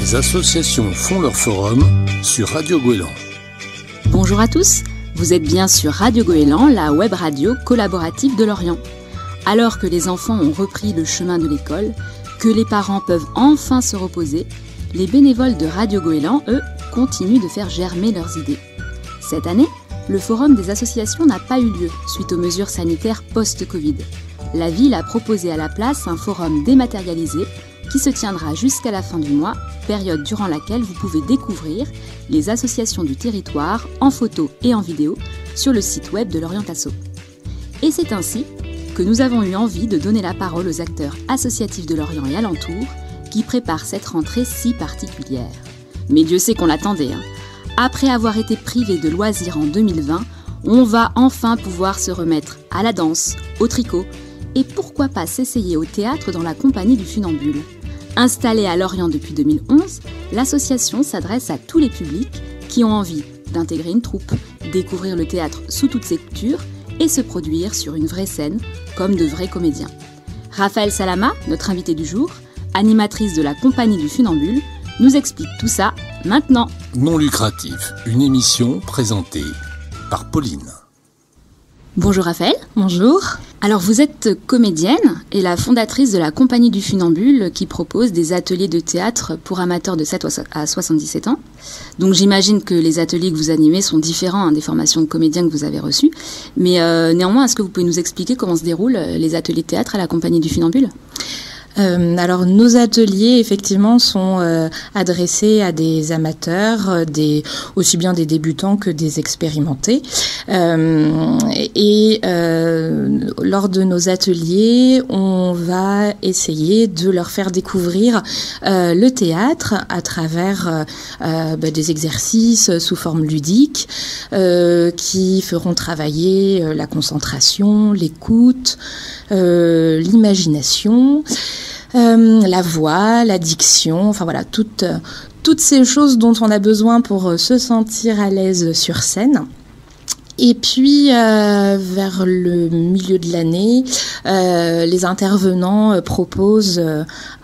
Les associations font leur forum sur Radio Goéland. Bonjour à tous, vous êtes bien sur Radio Goéland, la web radio collaborative de Lorient. Alors que les enfants ont repris le chemin de l'école, que les parents peuvent enfin se reposer, les bénévoles de Radio Goéland, eux, continuent de faire germer leurs idées. Cette année, le forum des associations n'a pas eu lieu suite aux mesures sanitaires post-Covid. La ville a proposé à la place un forum dématérialisé qui se tiendra jusqu'à la fin du mois, période durant laquelle vous pouvez découvrir les associations du territoire en photo et en vidéo sur le site web de Lorient Asso. Et c'est ainsi que nous avons eu envie de donner la parole aux acteurs associatifs de Lorient et alentours qui préparent cette rentrée si particulière. Mais Dieu sait qu'on l'attendait. Après avoir été privé de loisirs en 2020, on va enfin pouvoir se remettre à la danse, au tricot et pourquoi pas s'essayer au théâtre dans la compagnie du Funambule. Installée à Lorient depuis 2011, l'association s'adresse à tous les publics qui ont envie d'intégrer une troupe, découvrir le théâtre sous toutes ses coutures et se produire sur une vraie scène comme de vrais comédiens. Raphaël Salama, notre invitée du jour, animatrice de la compagnie du Funambule, nous explique tout ça maintenant. Non lucratif, une émission présentée par Pauline. Bonjour Raphaël. Bonjour. Alors vous êtes comédienne et la fondatrice de la compagnie du Funambule qui propose des ateliers de théâtre pour amateurs de 7 à 77 ans. Donc j'imagine que les ateliers que vous animez sont différents des formations de comédiens que vous avez reçues. Mais néanmoins, est-ce que vous pouvez nous expliquer comment se déroulent les ateliers de théâtre à la compagnie du Funambule ? Alors nos ateliers effectivement sont adressés à des amateurs, aussi bien des débutants que des expérimentés. Lors de nos ateliers, on va essayer de leur faire découvrir le théâtre à travers des exercices sous forme ludique qui feront travailler la concentration, l'écoute, l'imagination. La voix, la diction, enfin voilà, toutes ces choses dont on a besoin pour se sentir à l'aise sur scène. Et puis, vers le milieu de l'année, les intervenants proposent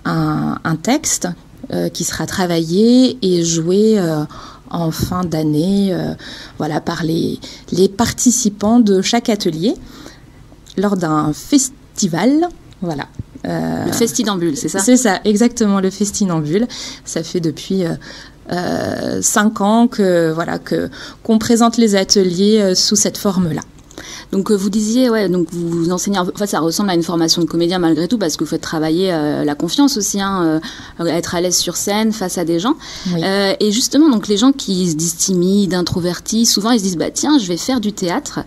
un texte qui sera travaillé et joué en fin d'année, par les participants de chaque atelier lors d'un festival, voilà. Le Festinambule, c'est ça ? C'est ça, exactement, le Festinambule. Ça fait depuis 5 ans qu'on présente les ateliers sous cette forme-là. Donc vous disiez, donc vous enseignez, en fait ça ressemble à une formation de comédien malgré tout parce que vous faites travailler la confiance aussi, être à l'aise sur scène face à des gens. Oui. Et justement, donc les gens qui se disent timides, introvertis, souvent ils se disent tiens, je vais faire du théâtre.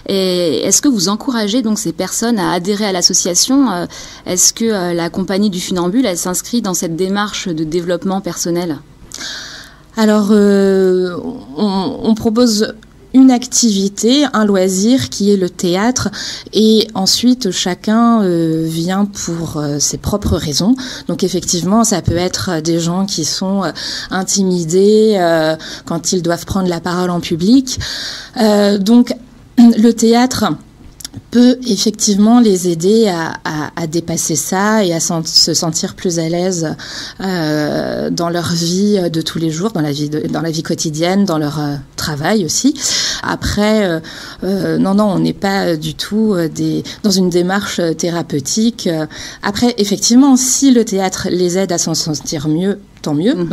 Et est-ce que vous encouragez donc ces personnes à adhérer à l'association ? Est-ce que la compagnie du Funambule, elle s'inscrit dans cette démarche de développement personnel ? Alors, on propose une activité, un loisir qui est le théâtre et ensuite chacun vient pour ses propres raisons. Donc effectivement, ça peut être des gens qui sont intimidés quand ils doivent prendre la parole en public. Donc le théâtre peut effectivement les aider à dépasser ça et à se sentir plus à l'aise dans leur vie de tous les jours, dans la vie quotidienne, dans leur travail aussi. Après, non, on n'est pas du tout dans une démarche thérapeutique. Après, effectivement, si le théâtre les aide à s'en sentir mieux, tant mieux.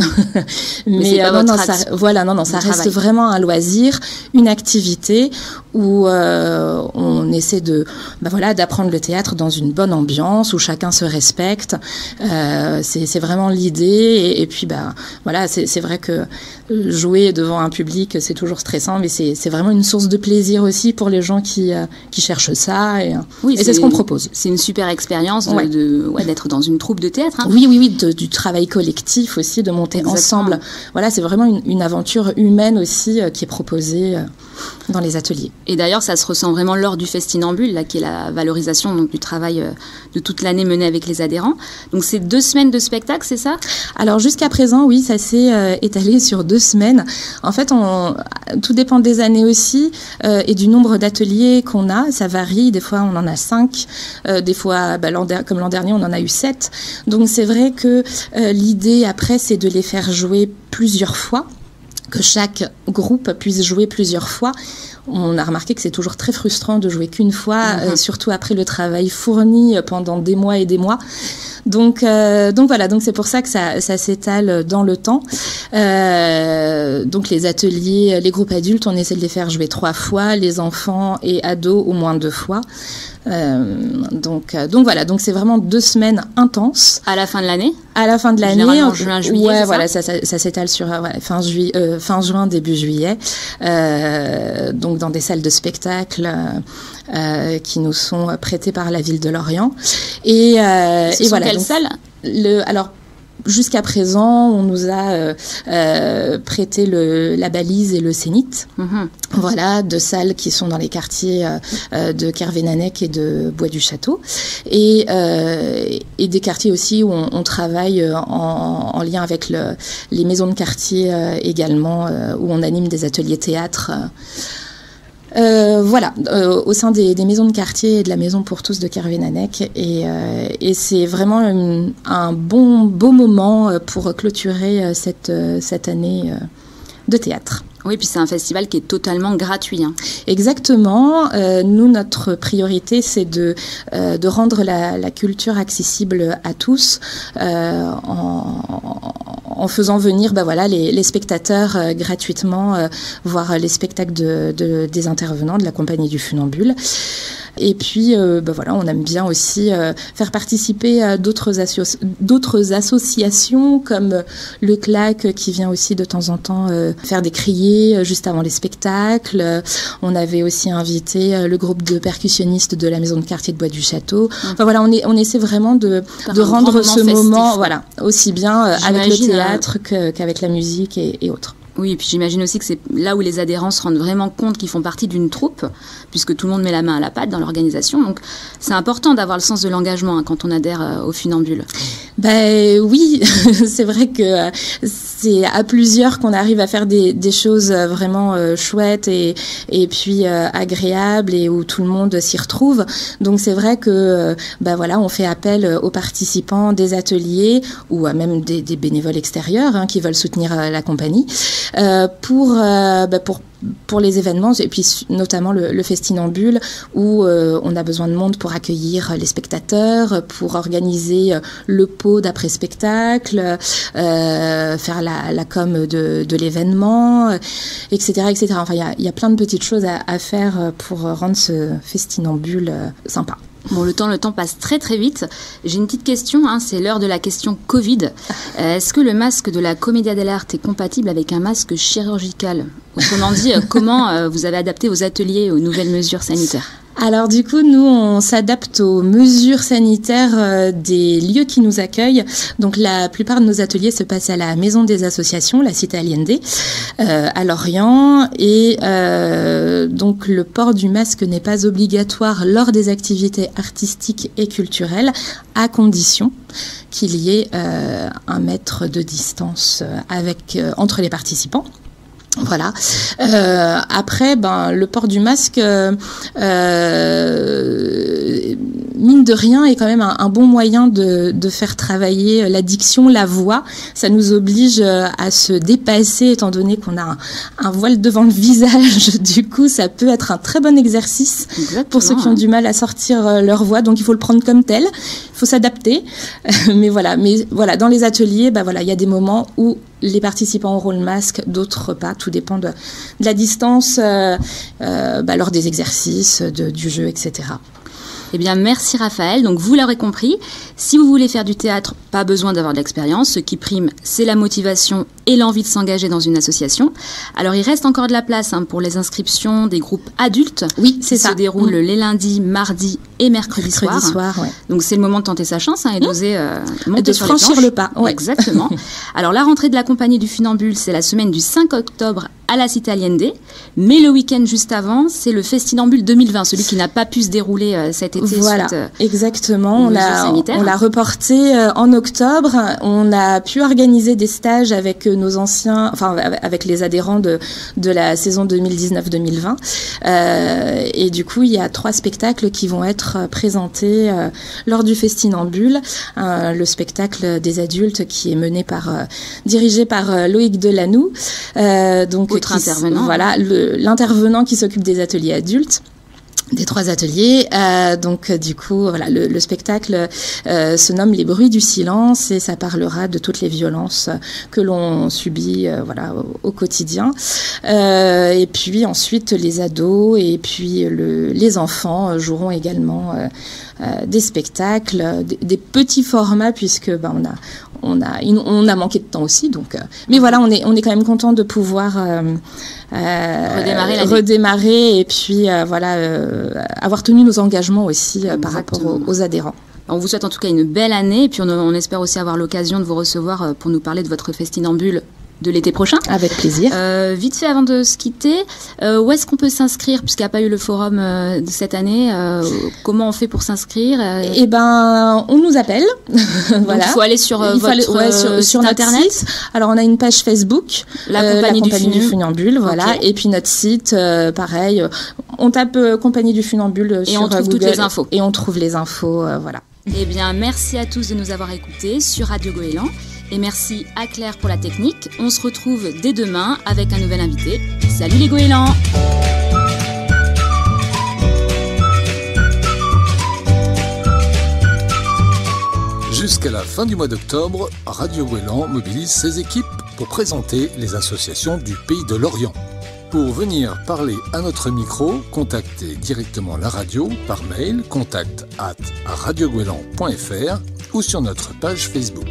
Mais ça reste vraiment un loisir, une activité où on essaie d'apprendre le théâtre dans une bonne ambiance où chacun se respecte. C'est vraiment l'idée. Et puis c'est vrai que jouer devant un public c'est toujours stressant, mais c'est vraiment une source de plaisir aussi pour les gens qui cherchent ça. Et c'est ce qu'on propose. C'est une super expérience d'être dans une troupe de théâtre. Oui, du travail collectif aussi, de monter ensemble. Voilà, c'est vraiment une aventure humaine aussi qui est proposée dans les ateliers. Et d'ailleurs, ça se ressent vraiment lors du Festinambule funambule, là, qui est la valorisation donc, du travail de toute l'année mené avec les adhérents. Donc c'est 2 semaines de spectacle, c'est ça? Alors jusqu'à présent, oui, ça s'est étalé sur 2 semaines. En fait, tout dépend des années aussi et du nombre d'ateliers qu'on a. Ça varie, des fois on en a 5, des fois, comme l'an dernier, on en a eu 7. Donc c'est vrai que l'idée après, c'est de les faire jouer plusieurs fois, que chaque groupe puisse jouer plusieurs fois. On a remarqué que c'est toujours très frustrant de jouer qu'une fois, surtout après le travail fourni pendant des mois et des mois. Donc voilà, donc c'est pour ça que ça s'étale dans le temps. Donc les ateliers, les groupes adultes, on essaie de les faire jouer 3 fois, les enfants et ados au moins 2 fois. Donc voilà, donc c'est vraiment 2 semaines intenses. À la fin de l'année? À la fin de l'année, généralement juin, juillet. Ouais, voilà, ça s'étale sur fin juin, début juillet. Donc dans des salles de spectacle qui nous sont prêtées par la ville de Lorient. Et voilà. Quelle salle? Alors jusqu'à présent, on nous a prêté la Balise et le Zénith. Voilà, 2 salles qui sont dans les quartiers de Kervénanec et de Bois-du-Château. Et des quartiers aussi où on travaille en lien avec les maisons de quartier également, où on anime des ateliers théâtre. Voilà, au sein des maisons de quartier et de la maison pour tous de Kervénanec. Et c'est vraiment un beau moment pour clôturer cette année de théâtre. Oui, puis c'est un festival qui est totalement gratuit. Hein. Exactement. Nous, notre priorité, c'est de rendre la culture accessible à tous en faisant venir les spectateurs gratuitement voir les spectacles des intervenants de la compagnie du Funambule. Et puis, on aime bien aussi faire participer d'autres associations comme le CLAC qui vient aussi de temps en temps faire des criers juste avant les spectacles. On avait aussi invité le groupe de percussionnistes de la maison de quartier de Bois-du-Château. Enfin voilà, on essaie vraiment de rendre ce moment aussi bien avec le théâtre qu'avec la musique et autres. Oui, et puis j'imagine aussi que c'est là où les adhérents se rendent vraiment compte qu'ils font partie d'une troupe, puisque tout le monde met la main à la pâte dans l'organisation. Donc c'est important d'avoir le sens de l'engagement quand on adhère au Funambule. Oui, c'est vrai que c'est à plusieurs qu'on arrive à faire des choses vraiment chouettes et puis agréables et où tout le monde s'y retrouve. Donc c'est vrai que on fait appel aux participants des ateliers ou même des bénévoles extérieurs qui veulent soutenir la compagnie. Pour les événements, et puis notamment le Festinambule, où on a besoin de monde pour accueillir les spectateurs, pour organiser le pot d'après-spectacle, faire la com de l'événement, etc. Enfin, il y a plein de petites choses à faire pour rendre ce Festinambule sympa. Bon, le temps passe très très vite. J'ai une petite question, c'est l'heure de la question Covid. Est-ce que le masque de la Commedia dell'arte est compatible avec un masque chirurgical? Autrement dit, comment vous avez adapté vos ateliers aux nouvelles mesures sanitaires? Alors du coup, nous, on s'adapte aux mesures sanitaires des lieux qui nous accueillent. Donc la plupart de nos ateliers se passent à la Maison des Associations, la Cité Allende, à Lorient. Et donc le port du masque n'est pas obligatoire lors des activités artistiques et culturelles, à condition qu'il y ait 1 mètre de distance entre les participants. Voilà. Après, le port du masque, mine de rien, est quand même un bon moyen de faire travailler la diction, la voix. Ça nous oblige à se dépasser, étant donné qu'on a un voile devant le visage. Du coup, ça peut être un très bon exercice pour ceux qui ont du mal à sortir leur voix. Donc, il faut le prendre comme tel. Il faut s'adapter. Mais voilà, dans les ateliers, il y a des moments où les participants auront le masque, d'autres pas. Tout dépend de la distance lors des exercices, du jeu, etc. Eh bien, merci Raphaël. Donc, vous l'aurez compris, si vous voulez faire du théâtre, pas besoin d'avoir de l'expérience. Ce qui prime, c'est la motivation et l'envie de s'engager dans une association. Alors, il reste encore de la place pour les inscriptions des groupes adultes. Oui, c'est ça. Qui se déroulent les lundis, mardis et mercredi soir. Ouais. Donc c'est le moment de tenter sa chance et d'oser monter de sur franchir le pas. Ouais. Exactement. Alors la rentrée de la compagnie du Funambule, c'est la semaine du 5 octobre à la Cité Allende, mais le week-end juste avant, c'est le Festinambule 2020, celui qui n'a pas pu se dérouler cet été. Voilà, exactement. On l'a reporté en octobre. On a pu organiser des stages avec nos anciens, avec les adhérents de la saison 2019-2020. Et du coup, il y a 3 spectacles qui vont être présentés lors du Festinambule. Le spectacle des adultes qui est dirigé par Loïc Delanoux. Autre intervenant. Voilà, l'intervenant qui s'occupe des ateliers adultes. Des 3 ateliers. Du coup, voilà, le spectacle se nomme Les bruits du silence et ça parlera de toutes les violences que l'on subit au quotidien. Et puis ensuite, les ados et puis les enfants joueront également des spectacles, des petits formats puisque on a manqué de temps aussi. Donc, mais voilà, on est quand même content de pouvoir redémarrer et puis avoir tenu nos engagements aussi par rapport aux adhérents. On vous souhaite en tout cas une belle année et puis on espère aussi avoir l'occasion de vous recevoir pour nous parler de votre Festinambule de l'été prochain. Avec plaisir. Vite fait, avant de se quitter, où est-ce qu'on peut s'inscrire puisqu'il n'y a pas eu le forum de cette année comment on fait pour s'inscrire Eh ben, on nous appelle. Voilà. Il faut aller sur votre sur internet. Site. Alors, on a une page Facebook, la compagnie du Funambule, voilà. Okay. Et puis notre site, pareil. On tape Compagnie du Funambule sur on trouve Google, toutes les infos. Et on trouve les infos, voilà. Eh bien, merci à tous de nous avoir écoutés sur Radio Goéland. Et merci à Claire pour la technique. On se retrouve dès demain avec un nouvel invité. Salut les goélands! Jusqu'à la fin du mois d'octobre, Radio Goéland mobilise ses équipes pour présenter les associations du Pays de Lorient. Pour venir parler à notre micro, contactez directement la radio par mail contact@radiogoéland.fr ou sur notre page Facebook.